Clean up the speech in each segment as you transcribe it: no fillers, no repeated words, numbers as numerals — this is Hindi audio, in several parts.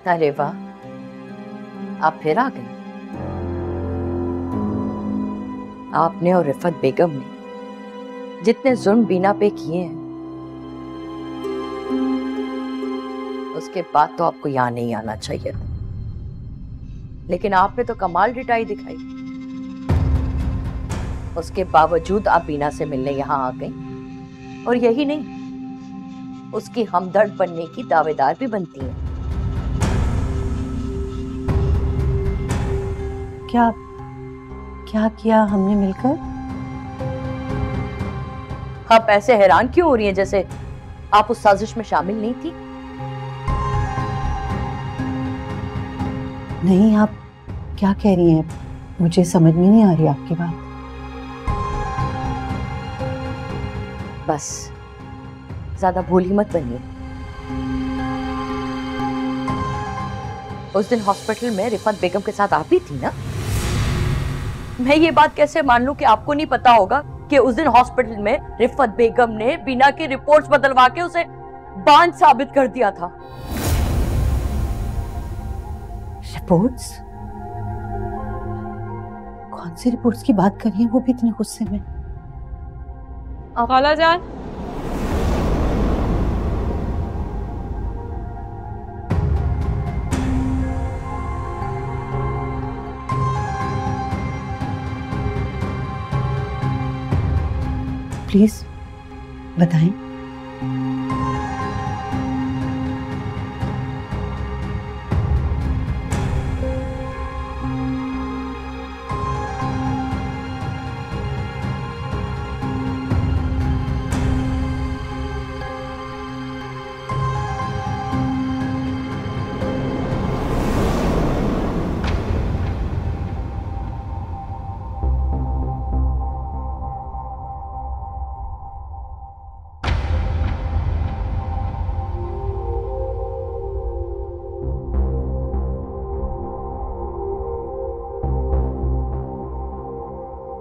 अरे वाह, आप फिर आ गए। आपने और रिफत बेगम ने जितने जुल्म बीना पे किए हैं, उसके बाद तो आपको यहां नहीं आना चाहिए था। लेकिन आपने तो कमाल रिटाई दिखाई। उसके बावजूद आप बीना से मिलने यहां आ गई, और यही नहीं, उसकी हमदर्द बनने की दावेदार भी बनती हैं। क्या क्या किया हमने मिलकर? आप ऐसे हैरान क्यों हो रही हैं जैसे आप उस साजिश में शामिल नहीं थी? नहीं, आप क्या कह रही हैं? मुझे समझ में नहीं आ रही आपकी बात। बस ज्यादा भोली मत बनिए। उस दिन हॉस्पिटल में रिफत बेगम के साथ आप भी थी ना? मैं ये बात कैसे मान लूं कि आपको नहीं पता होगा कि उस दिन हॉस्पिटल में रिफत बेगम ने बीना की रिपोर्ट्स बदलवा के उसे बांझ साबित कर दिया था। रिपोर्ट्स? कौन सी रिपोर्ट्स की बात कर रही हैं, वो भी इतने गुस्से में? खाला जान, प्लीज बताएं।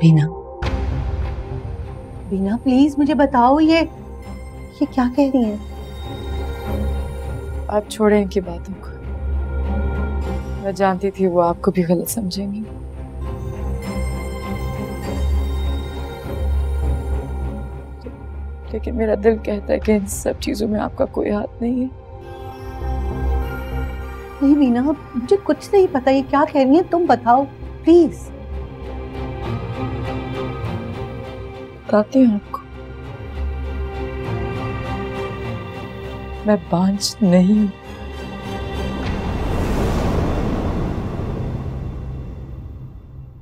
बीना, बीना प्लीज मुझे बताओ, ये क्या कह रही हैं? आप छोड़ें इनकी बातों को। मैं जानती थी वो आपको भी गलत समझेंगी। लेकिन मेरा दिल कहता है कि इन सब चीजों में आपका कोई हाथ नहीं है। नहीं बीना, मुझे कुछ नहीं पता ये क्या कह रही हैं, तुम बताओ प्लीज। बताती हूँ आपको, मैं बांझ नहीं हूं।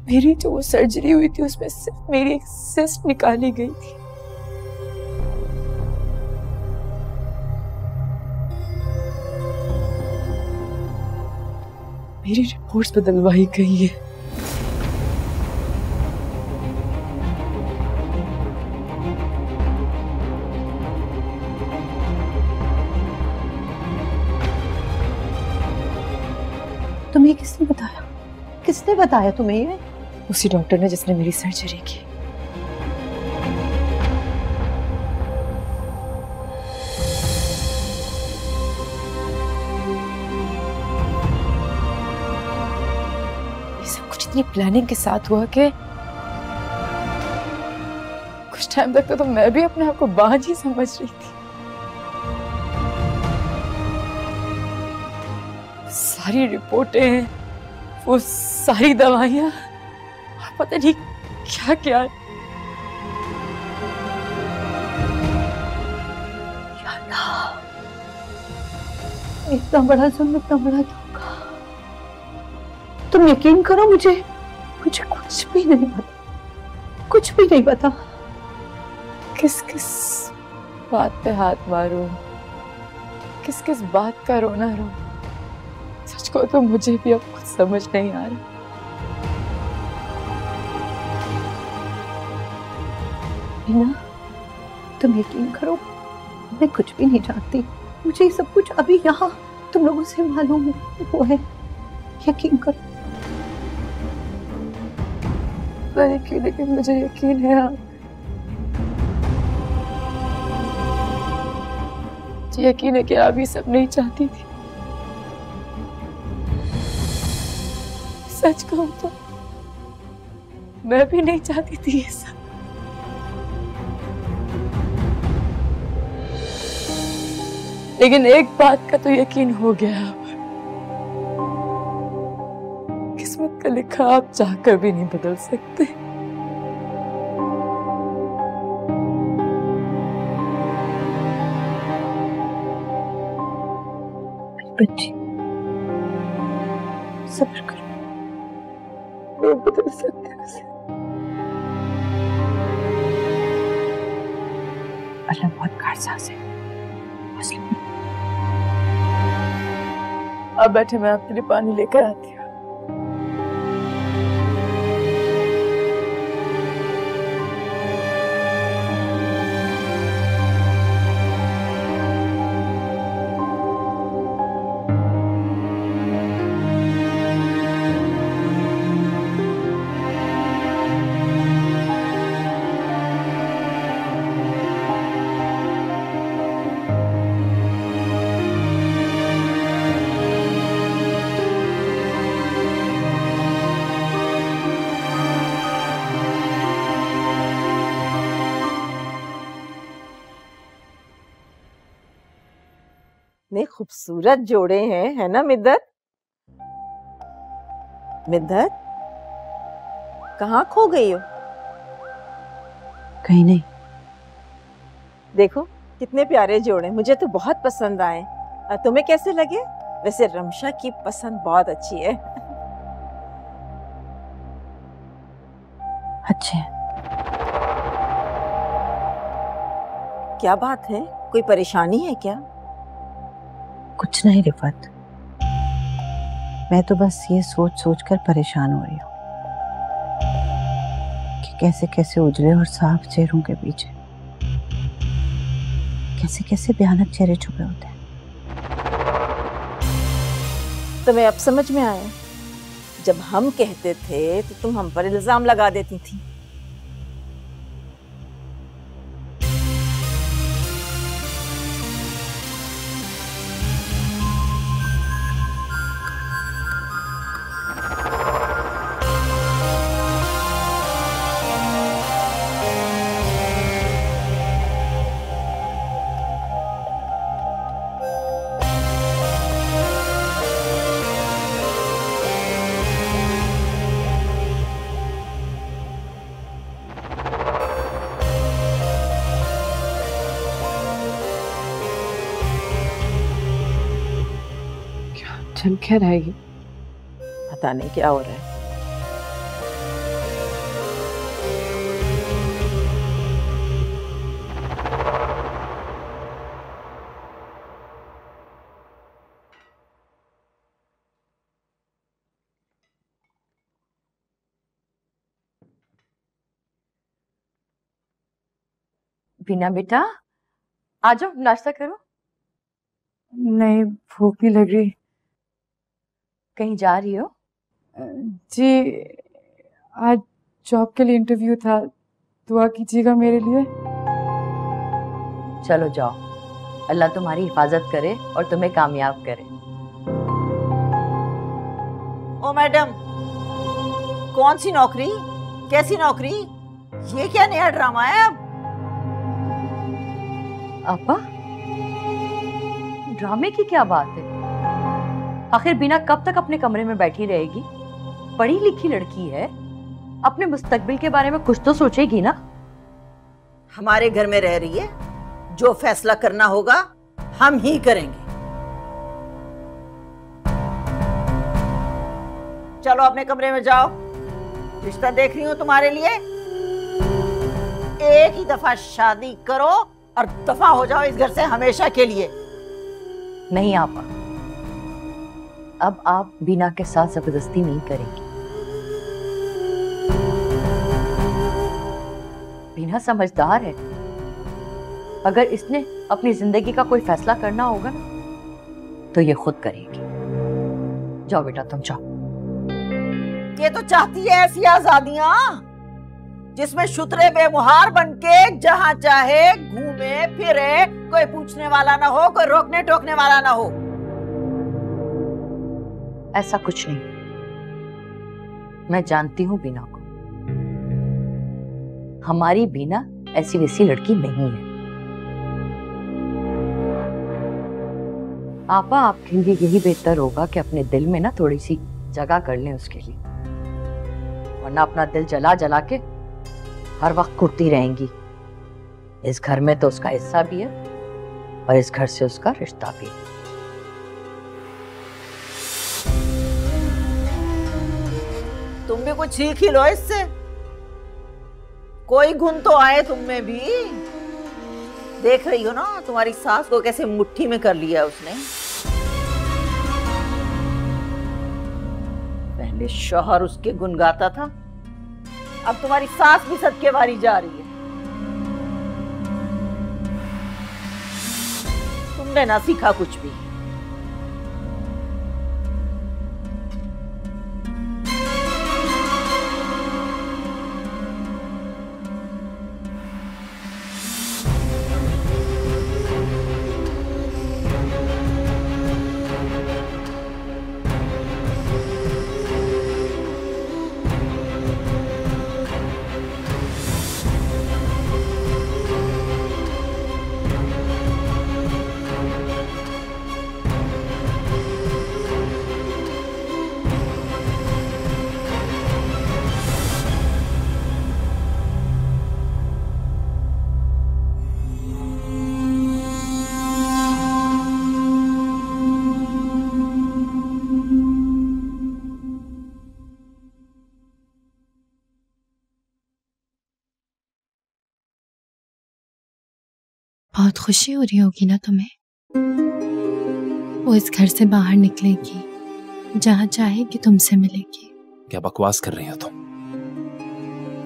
मेरी जो वो सर्जरी हुई थी उसमें सिर्फ मेरी एक सिस्ट निकाली गई थी। मेरी रिपोर्ट्स बदलवाई गई है। तुम्हें किसने बताया? किसने बताया तुम्हें ये? उसी डॉक्टर ने जिसने मेरी सर्जरी की। ये सब कुछ इतनी प्लानिंग के साथ हुआ कि कुछ टाइम तक तो मैं भी अपने आप को बांझ ही समझ रही थी। सारी रिपोर्टें, वो सारी दवाइयां और पता नहीं क्या क्या। इतना बड़ा जुल्म, इतना बड़ा धोखा। तुम यकीन करो, मुझे कुछ भी नहीं पता, कुछ भी नहीं पता। किस किस बात पे हाथ मारूं, किस किस बात का रोना रो। सच को तो मुझे भी अब कुछ समझ नहीं आ रहा। बीना, तुम यकीन करो, मैं कुछ भी नहीं जानती। मुझे ये सब कुछ अभी यहाँ तुम लोगों से मालूम हुआ है। यकीन करो। लेकिन मुझे यकीन है आप, यकीन है कि आप ये सब नहीं चाहती थी। सच कहूं तो मैं भी नहीं चाहती थी ये सब। लेकिन एक बात का तो यकीन हो गया, किस्मत का लिखा आप चाहकर भी नहीं बदल सकते। बच्ची सब्र करो, नहीं बदल सकते उसे। अल्लाह बहुत कारसाज है। मुस्लिम आप बैठे, मैं आपके लिए पानी लेकर आती हूँ। इतने खूबसूरत जोड़े हैं, है ना मिद्दत? मिद्दत कहाँ खो गई हो? कहीं नहीं। देखो कितने प्यारे जोड़े, मुझे तो बहुत पसंद आए। तुम्हें कैसे लगे? वैसे रमशा की पसंद बहुत अच्छी है। अच्छे हैं। क्या बात है, कोई परेशानी है क्या? कुछ नहीं रिफत, मैं तो बस ये सोच सोच कर परेशान हो रही हूँ कि कैसे कैसे उजले और साफ चेहरों के पीछे कैसे कैसे भयानक चेहरे छुपे होते हैं। तुम्हें अब समझ में आया? जब हम कहते थे तो तुम हम पर इल्जाम लगा देती थी। चल क्या रहेगी? पता नहीं क्या हो रहा है। बीना बेटा आ जाओ, नाश्ता करो। नहीं, भूख नहीं लग रही। कहीं जा रही हो? जी, आज जॉब के लिए इंटरव्यू था, दुआ कीजिएगा मेरे लिए। चलो जाओ, अल्लाह तुम्हारी हिफाजत करे और तुम्हें कामयाब करे। ओ मैडम, कौन सी नौकरी, कैसी नौकरी, ये क्या नया ड्रामा है? अब आपा, ड्रामे की क्या बात है? आखिर बीना कब तक अपने कमरे में बैठी रहेगी? पढ़ी लिखी लड़की है, अपने मुस्तकबिल के बारे में कुछ तो सोचेगी ना। हमारे घर में रह रही है, जो फैसला करना होगा हम ही करेंगे। चलो अपने कमरे में जाओ, रिश्ता देख रही हूं तुम्हारे लिए। एक ही दफा शादी करो और दफा हो जाओ इस घर से हमेशा के लिए। नहीं आपा, अब आप बीना के साथ जबरदस्ती नहीं करेंगी। बीना समझदार है, अगर इसने अपनी जिंदगी का कोई फैसला करना होगा ना तो ये खुद करेगी। जाओ बेटा तुम जाओ। ये तो चाहती है ऐसी आजादियां जिसमें शुतरे बेमुहार बनके जहां चाहे घूमे फिरे, कोई पूछने वाला ना हो, कोई रोकने टोकने वाला ना हो। ऐसा कुछ नहीं, मैं जानती हूँ बीना को। हमारी बीना ऐसी वैसी लड़की नहीं है। आपा, आपके लिए यही बेहतर होगा कि अपने दिल में ना थोड़ी सी जगह कर लें उसके लिए, वरना अपना दिल जला जला के हर वक्त कुटती रहेंगी। इस घर में तो उसका हिस्सा भी है और इस घर से उसका रिश्ता भी। तुम भी कुछ सीख ही लो इससे, कोई गुण तो आए तुम में भी। देख रही हो ना तुम्हारी सास को कैसे मुट्ठी में कर लिया उसने। पहले शौहर उसके गुण गाता था, अब तुम्हारी सास भी सदके वारी जा रही है। तुमने ना सीखा कुछ भी। बहुत खुशी हो रही होगी ना तुम्हें। वो इस घर से बाहर निकलेगी, जहाँ चाहेगी तुमसे मिलेगी। क्या बकवास कर रही हो तुम?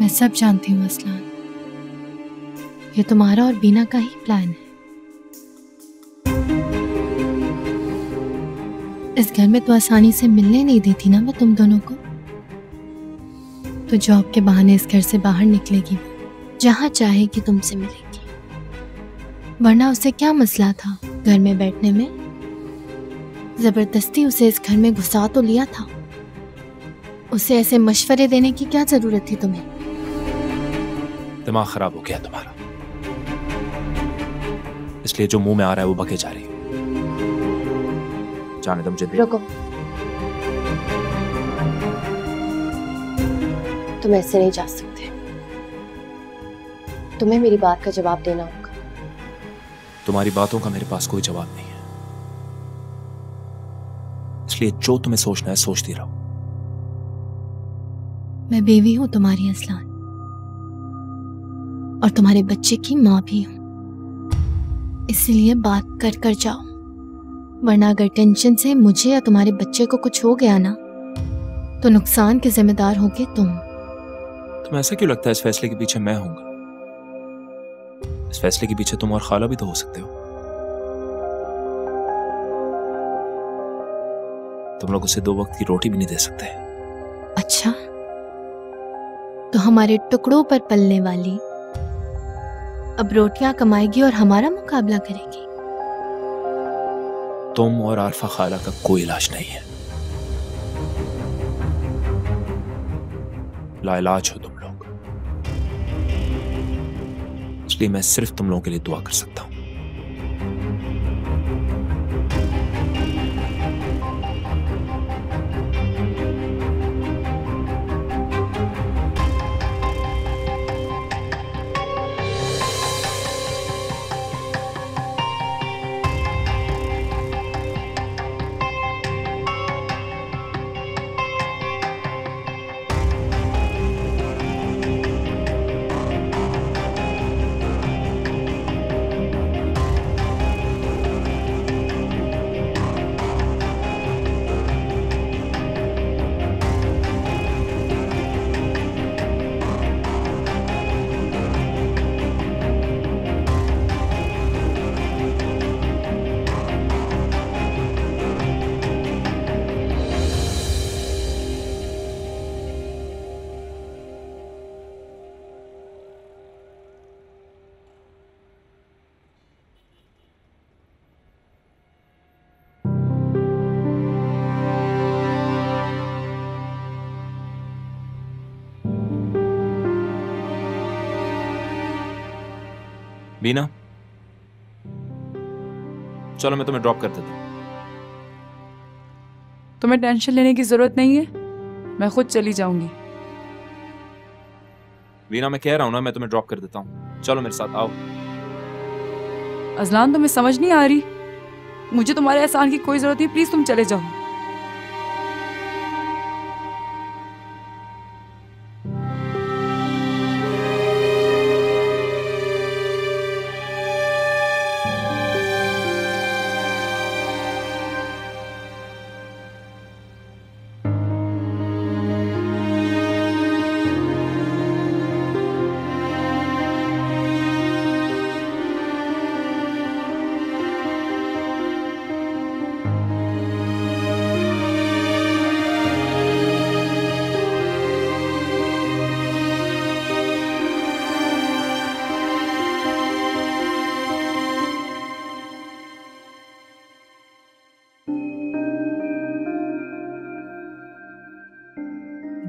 मैं सब जानती हूँ असलान, ये तुम्हारा और बीना का ही प्लान है। इस घर में तो आसानी से मिलने नहीं देती ना मैं तुम दोनों को, तो जॉब के बहाने इस घर से बाहर निकलेगी, जहाँ चाहेगी तुमसे मिलेगी। वरना उसे क्या मसला था घर में बैठने में? जबरदस्ती उसे इस घर में घुसा तो लिया था। उसे ऐसे मशवरे देने की क्या जरूरत थी तुम्हें? दिमाग खराब हो गया तुम्हारा, इसलिए जो मुंह में आ रहा है वो बके जा रही है। जाने दो मुझे। रुको, तुम ऐसे नहीं जा सकते। तुम्हें मेरी बात का जवाब देना होगा। तुम्हारी बातों का मेरे पास कोई जवाब नहीं है, इसलिए जो तुम्हें सोचना है सोचती रहो। मैं बेवी हूं तुम्हारी असलान, और तुम्हारे बच्चे की मां भी हूं, इसलिए बात कर कर जाओ। वरना अगर टेंशन से मुझे या तुम्हारे बच्चे को कुछ हो गया ना, तो नुकसान के जिम्मेदार होगे तुम। तुम्हें ऐसा क्यों लगता है इस फैसले के पीछे मैं होऊंगा? इस फैसले के पीछे तुम और खाला भी तो हो सकते हो। तुम लोग उसे 2 वक्त की रोटी भी नहीं दे सकते। अच्छा, तो हमारे टुकड़ों पर पलने वाली अब रोटियां कमाएगी और हमारा मुकाबला करेगी। तुम और आरफा खाला का कोई इलाज नहीं है। लाइलाज हो तुम लोग, इसलिए मैं सिर्फ तुम लोगों के लिए दुआ कर सकता हूं। बीना, चलो मैं तुम्हें ड्रॉप कर देता हूँ। तुम्हें टेंशन लेने की जरूरत नहीं है, मैं खुद चली जाऊंगी। बीना मैं कह रहा हूँ ना, मैं तुम्हें ड्रॉप कर देता हूँ, चलो मेरे साथ आओ। अजलान तुम्हें समझ नहीं आ रही, मुझे तुम्हारे एहसान की कोई जरूरत नहीं, प्लीज तुम चले जाओ।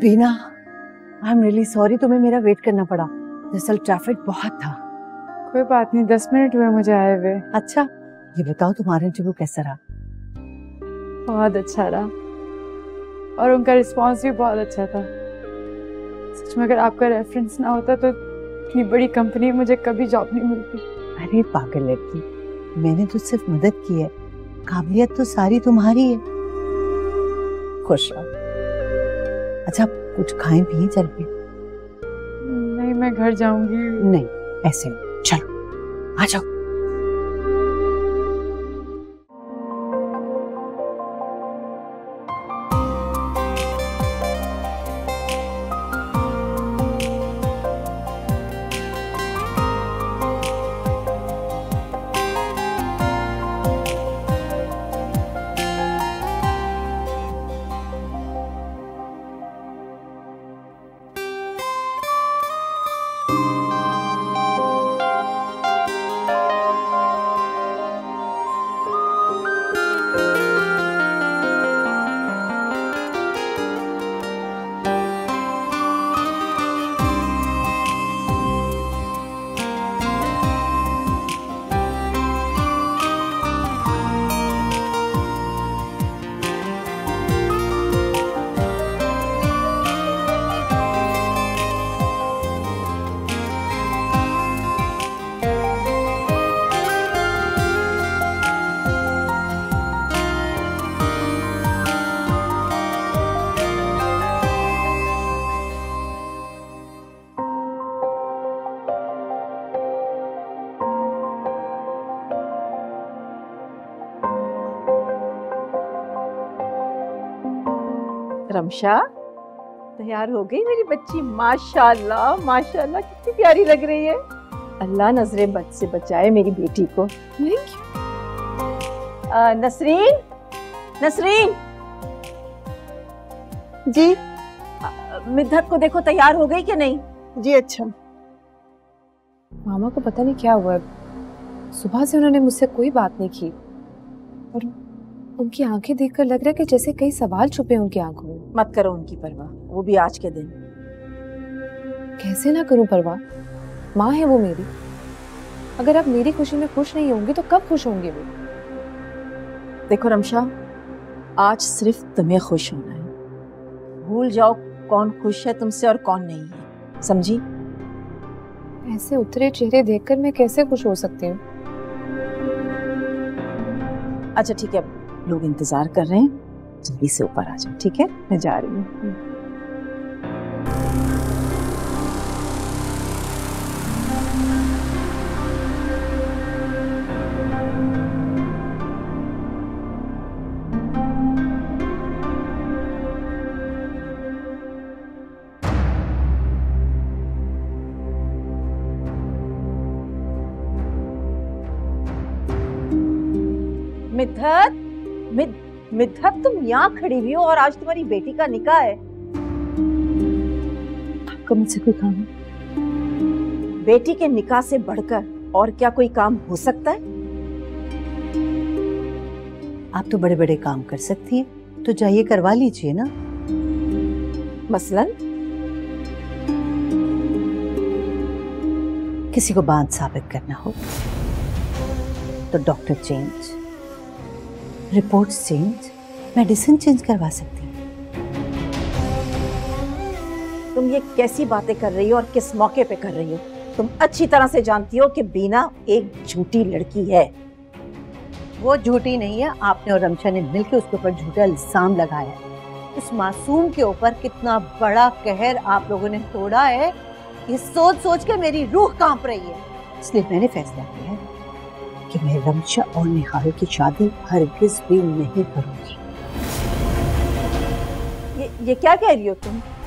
बीना, आई एम रियली सॉरी तुम्हें मेरा वेट करना पड़ा। दरअसल ट्रैफिक बहुत था। कोई बात नहीं, 10 मिनट हुए मुझे आए हुए। अच्छा, ये बताओ तुम्हारा इंटरव्यू कैसा रहा? बहुत अच्छा रहा और उनका रिस्पांस भी बहुत अच्छा था। सच में अगर आपका रेफरेंस ना होता तो इतनी बड़ी कंपनी में मुझे कभी जॉब नहीं मिलती। अरे पागल लड़की, मैंने तो सिर्फ मदद की है, काबिलियत तो सारी तुम्हारी है। खुश रहो। अच्छा, कुछ खाएं पिए चल के? नहीं, मैं घर जाऊंगी। नहीं, ऐसे नहीं, चलो आ जाओ। रमशा, तैयार हो गई मेरी बच्ची? माशाल्लाह माशाल्लाह, कितनी प्यारी लग रही है। अल्लाह नजरें बद से बचाए मेरी बेटी को। नसरीन, नसरीन जी। मिद्धत को देखो तैयार हो गई कि नहीं? जी अच्छा। मामा को पता नहीं क्या हुआ है, सुबह से उन्होंने मुझसे कोई बात नहीं की और उनकी आंखें देखकर लग रहा है कि जैसे कई सवाल छुपे उनकी आंखों में। मत करो उनकी परवाह, वो भी आज के दिन। कैसे ना करूं परवाह, माँ है वो मेरी। अगर आप मेरी खुशी में खुश नहीं होंगे तो कब खुश होंगे वो? देखो रमशा, आज सिर्फ तुम्हें खुश होना है। भूल जाओ कौन खुश है तुमसे और कौन नहीं है, समझी? ऐसे उतरे चेहरे देखकर मैं कैसे खुश हो सकती हूँ? अच्छा ठीक है, लोग इंतजार कर रहे हैं, जल्दी से ऊपर आ जाओ। ठीक है, मैं जा रही हूँ। मिद्धत, मिद्धत तुम यहाँ खड़ी हुई हो और आज तुम्हारी बेटी का निकाह है। आपको मुझसे कोई काम है? बेटी के निकाह से बढ़कर और क्या कोई काम हो सकता है? आप तो बड़े बड़े काम कर सकती हैं, तो जाइए करवा लीजिए ना। मसलन किसी को बात साबित करना हो तो doctor change, report change, medicine change करवा सकती हूँ। तुम ये कैसी बातें कर रही हो और किस मौके पे कर रही हो? तुम अच्छी तरह से जानती हो कि बीना एक झूठी लड़की है। वो झूठी नहीं है, आपने और रमशा ने मिलकर उसके ऊपर झूठा इल्जाम लगाया है। उस मासूम के ऊपर कितना बड़ा कहर आप लोगों ने तोड़ा है, ये सोच सोच के मेरी रूह कांप रही है। इसलिए मैंने फैसला किया है कि मैं रमशा और निहाल की शादी हरगिज भी नहीं करूंगी। ये क्या कह रही हो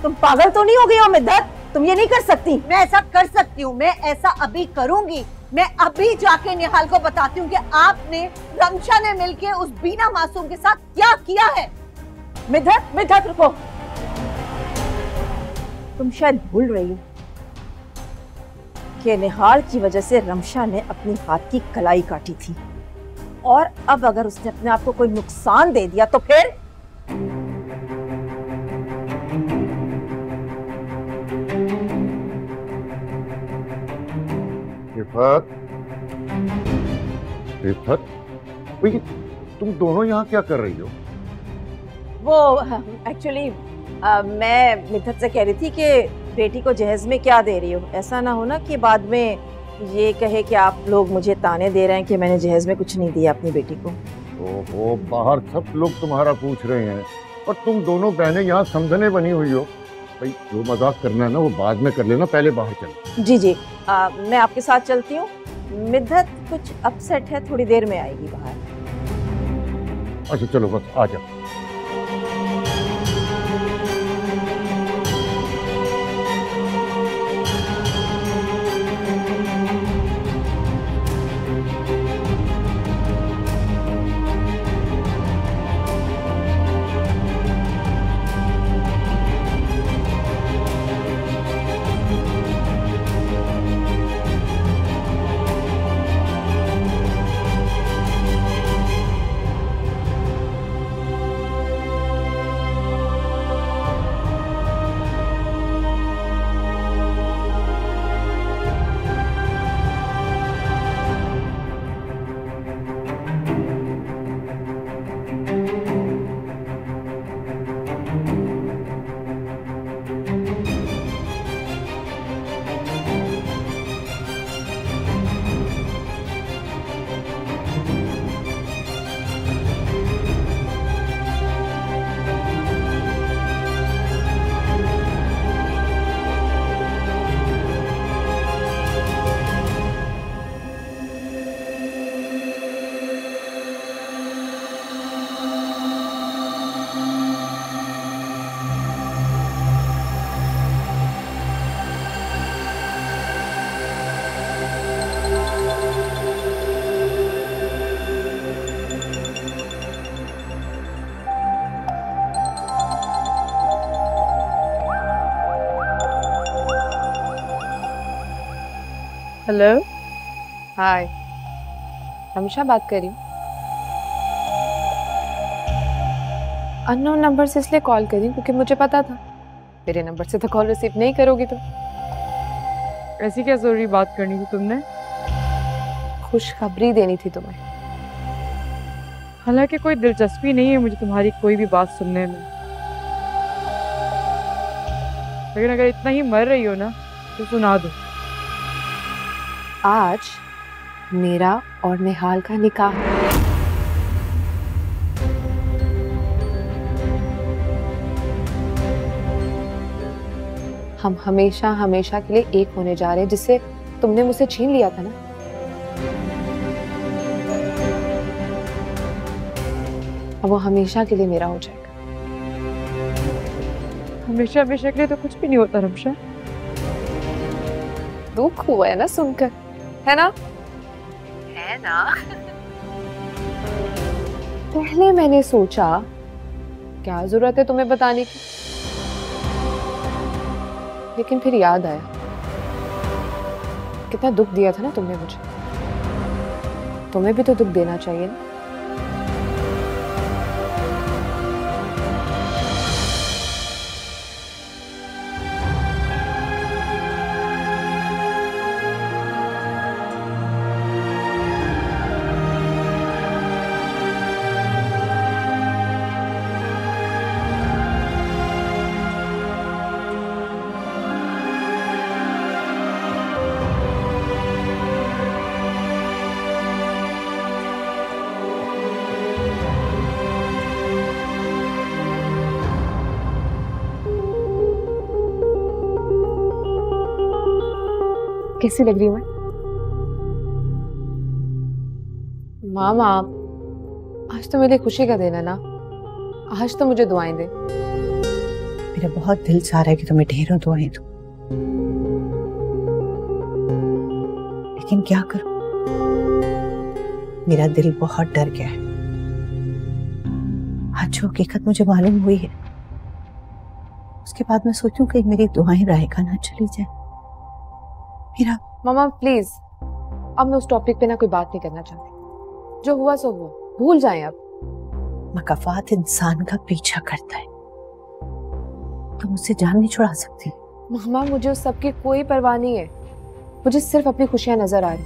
तुम पागल तो नहीं हो गई हो मिद्दत? तुम ये नहीं कर सकती। मैं ऐसा कर सकती हूँ, मैं ऐसा अभी करूंगी। मैं अभी जाके निहाल को बताती हूँ कि आपने रमशा ने मिलके उस बीना मासूम के साथ क्या किया है। मिद्दत रुको। तुम शायद भूल रही हो कि निहाल की वजह से रमशा ने अपनी हाथ की कलाई काटी थी, और अब अगर उसने अपने आप को कोई नुकसान दे दिया तो फिर रिफत, भाई तुम दोनों यहाँ क्या कर रही हो? वो एक्चुअली मैं मिद्दत से कह रही थी कि बेटी को जहेज में क्या दे रही हो। ऐसा ना हो ना कि बाद में ये कहे कि आप लोग मुझे ताने दे रहे हैं कि मैंने जहेज में कुछ नहीं दिया अपनी बेटी को। ओहो, बाहर सब लोग तुम्हारा पूछ रहे हैं और तुम दोनों बहनें यहाँ समझने बनी हुई हो। भाई जो मजाक करना है ना वो बाद में कर लेना, पहले बाहर चलो। जी मैं आपके साथ चलती हूँ। मिद्दत कुछ अपसेट है, थोड़ी देर में आएगी बाहर। अच्छा चलो बस आ जाओ। हेलो, हाय, रमशा बात कर रही हूँ। अननोन नंबर से इसलिए कॉल करी क्योंकि मुझे पता था मेरे नंबर से तो कॉल रिसीव नहीं करोगी तुम। ऐसी क्या जरूरी बात करनी थी तुमने? खुशखबरी देनी थी तुम्हें। हालांकि कोई दिलचस्पी नहीं है मुझे तुम्हारी कोई भी बात सुनने में, लेकिन अगर इतना ही मर रही हो ना तो सुना दो। आज मेरा और निहाल का निकाह है। हम हमेशा हमेशा के लिए एक होने जा रहे हैं, जिससे तुमने मुझसे छीन लिया था ना। अब वो हमेशा के लिए मेरा हो जाएगा। हमेशा हमेशा के लिए तो कुछ भी नहीं होता रमशा। दुख हुआ है ना सुनकर, है ना? है ना? पहले मैंने सोचा क्या जरूरत है तुम्हें बताने की, लेकिन फिर याद आया कितना दुख दिया था ना तुमने मुझे। तुम्हें भी तो दुख देना चाहिए ना। कैसी लग रही हूँ मैं? मामा आज तो मेरे खुशी का दिन है ना, आज तो मुझे दुआएं दे। मेरा बहुत दिल चाह रहा है कि तुम्हें ढेरों दुआएं दूं, लेकिन क्या करूं, मेरा दिल बहुत डर गया है। आज जो हकीकत मुझे मालूम हुई है, उसके बाद मैं सोचूं कहीं मेरी दुआएं रायगा ना चली जाए। मेरा मामा प्लीज, अब मैं उस टॉपिक पे ना कोई बात नहीं करना चाहती। जो हुआ सो हुआ, भूल जाएं अब। मकफात इंसान का पीछा करता है, तुम मुझसे जान नहीं छुड़ा सकती। मामा मुझे उस सब की कोई परवाह नहीं है, मुझे सिर्फ अपनी खुशियां नजर आ रही।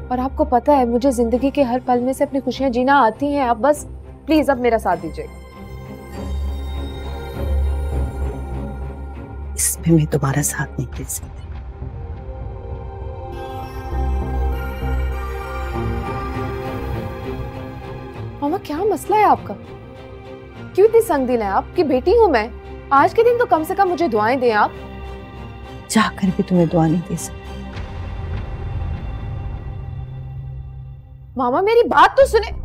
और आपको पता है मुझे जिंदगी के हर पल में से अपनी खुशियां जीना आती हैं। आप बस प्लीज अब मेरा साथ दीजिए। इसमें मैं तुम्हारा साथ नहीं दे सकती। मामा क्या मसला है आपका? क्यों इतनी संगदिल है? आपकी बेटी हूं मैं, आज के दिन तो कम से कम मुझे दुआएं दें आप। चाहकर भी तुम्हें दुआ नहीं दे सकती। मामा मेरी बात तो सुने।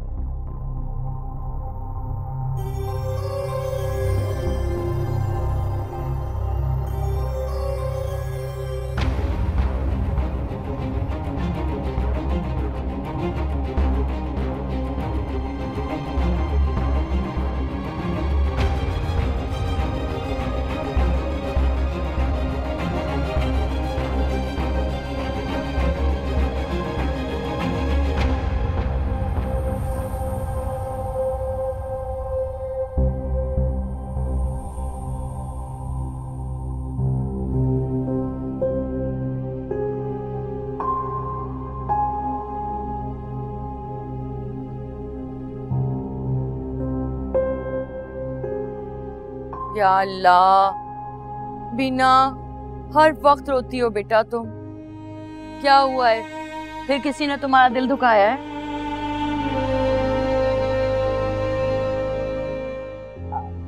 या अल्लाह, बिना हर वक्त रोती हो बेटा तुम। क्या हुआ है? फिर किसी ने तुम्हारा दिल दुखाया है?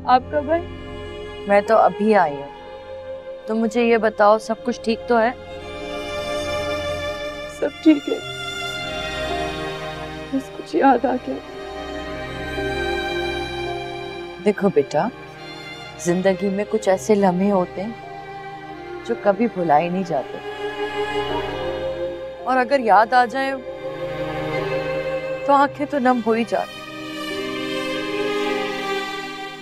आप कब आए? मैं तो अभी आई हूँ। तो मुझे ये बताओ, सब कुछ ठीक तो है? सब ठीक है, बस कुछ याद आ गया। देखो बेटा, जिंदगी में कुछ ऐसे लम्हे होते हैं जो कभी भुलाए नहीं जाते, और अगर याद आ जाए तो आंखें तो नम हो ही जाती।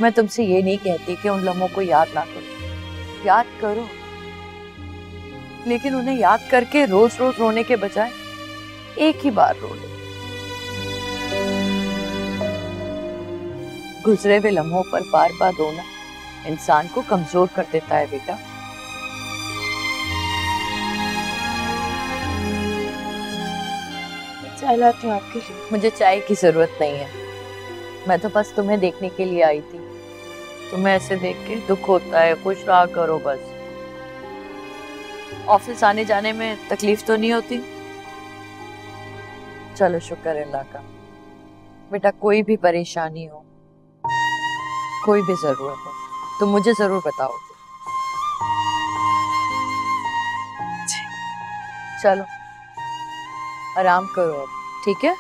मैं तुमसे ये नहीं कहती कि उन लम्हों को याद ना करो, याद करो, लेकिन उन्हें याद करके रोज रोज रोने के बजाय एक ही बार रो लो। गुजरे हुए लम्हों पर बार बार रोना इंसान को कमजोर कर देता है बेटा। चाय लाती हूँ आपके लिए। मुझे चाय की जरूरत नहीं है, मैं तो बस तुम्हें देखने के लिए आई थी। तुम्हें ऐसे देख के दुख होता है, खुश रहा करो बस। ऑफिस आने जाने में तकलीफ तो नहीं होती? चलो शुक्र है अल्लाह का। बेटा कोई भी परेशानी हो, कोई भी जरूरत हो, तो मुझे जरूर बताओगे। चलो आराम करो अब, ठीक है?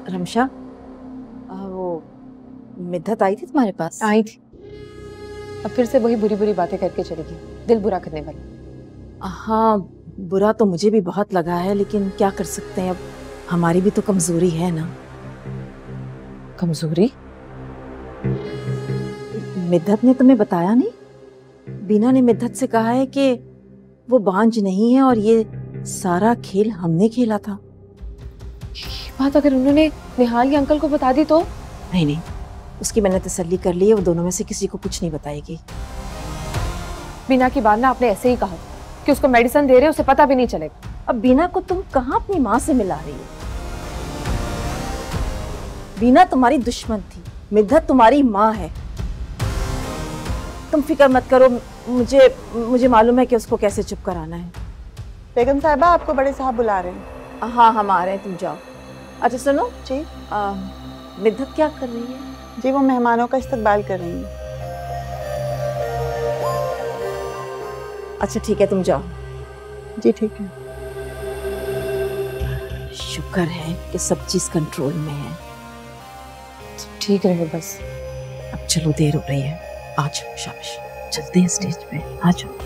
रमशा, वो मिद्दत आई थी तुम्हारे पास? आई थी, अब फिर से वही बुरी बुरी बातें करके चलेगी, दिल बुरा करने वाली। हाँ, बुरा तो मुझे भी बहुत लगा है, लेकिन क्या कर सकते हैं, अब हमारी भी तो कमजोरी है ना। कमजोरी? मिद्दत ने तुम्हें बताया नहीं? बीना ने मिद्दत से कहा है कि वो बांझ नहीं है और ये सारा खेल हमने खेला था। ये बात अगर उन्होंने निहाल के अंकल को बता दी तो? नहीं नहीं, उसकी मैंने तसल्ली कर ली है, वो दोनों में से किसी को कुछ नहीं बताएगी। बीना की बात ना आपने ऐसे ही कहा कि उसको मेडिसिन दे रहे हैं, उसे पता भी नहीं चलेगा। अब बीना को तुम कहाँ अपनी माँ से मिला रही हो? बीना तुम्हारी दुश्मन थी, मिद्दत तुम्हारी माँ है। तुम फिक्र मत करो, मुझे मालूम है कि उसको कैसे चुप कराना है। बेगम साहिबा, आपको बड़े साहब बुला रहे हैं। हाँ, हम आ रहे हैं, तुम जाओ। अच्छा सुनो जी। मिद्दत क्या कर रही है? जी, वो मेहमानों का इस्तकबाल कर रही हैं। अच्छा ठीक है, तुम जाओ। जी ठीक है। शुक्र है कि सब चीज कंट्रोल में है। ठीक रहे बस। अब चलो, देर हो रही है, आ जाओ, शाबाश, चलते हैं स्टेज पे, आ जाओ।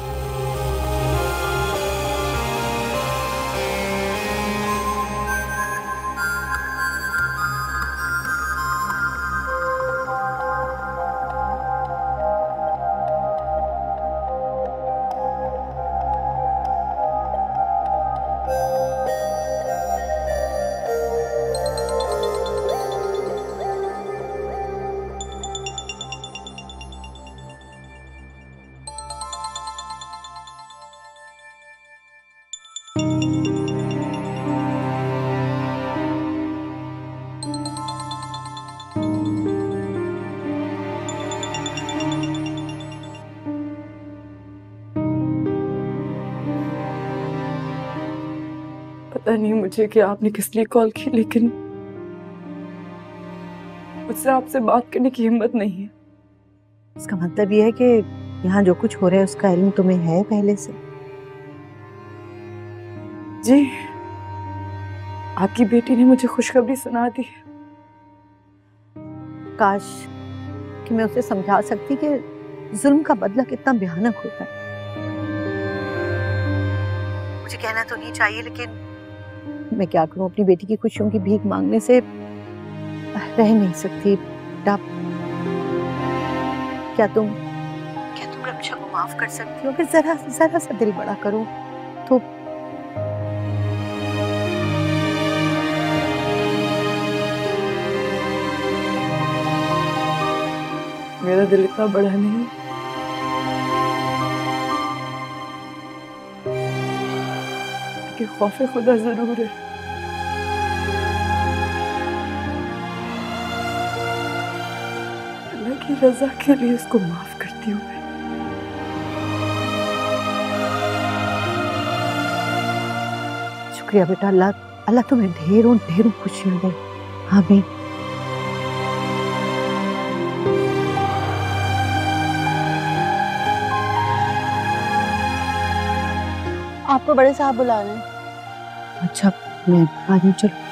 पता नहीं मुझे कि आपने किस लिए कॉल की, लेकिन मुझसे आपसे बात करने की हिम्मत नहीं है। इसका मतलब ये है कि यहाँ जो कुछ हो रहा है उसका इल्म तुम्हें है पहले से? जी, आपकी बेटी ने मुझे खुशखबरी सुना दी। काश कि मैं उसे समझा सकती कि जुल्म का बदला कितना भयानक होता है। मुझे कहना तो नहीं चाहिए, लेकिन मैं क्या करूं, अपनी बेटी की खुशियों की भीख मांगने से रह नहीं सकती। क्या तुम रक्षा को माफ कर सकती हो? अगर जरा सा दिल बड़ा करो तो। मेरा दिल इतना बड़ा नहीं, लेकिन खौफे खुदा जरूर है। अल्लाह की रजा के लिए इसको माफ करती हूँ। शुक्रिया बेटा, अल्लाह तुम्हें ढेरों ढेरों खुशियां दे। आमीन। आपको बड़े साहब बुला रहे हैं। अच्छा, मैं आ रही हूँ, चलो।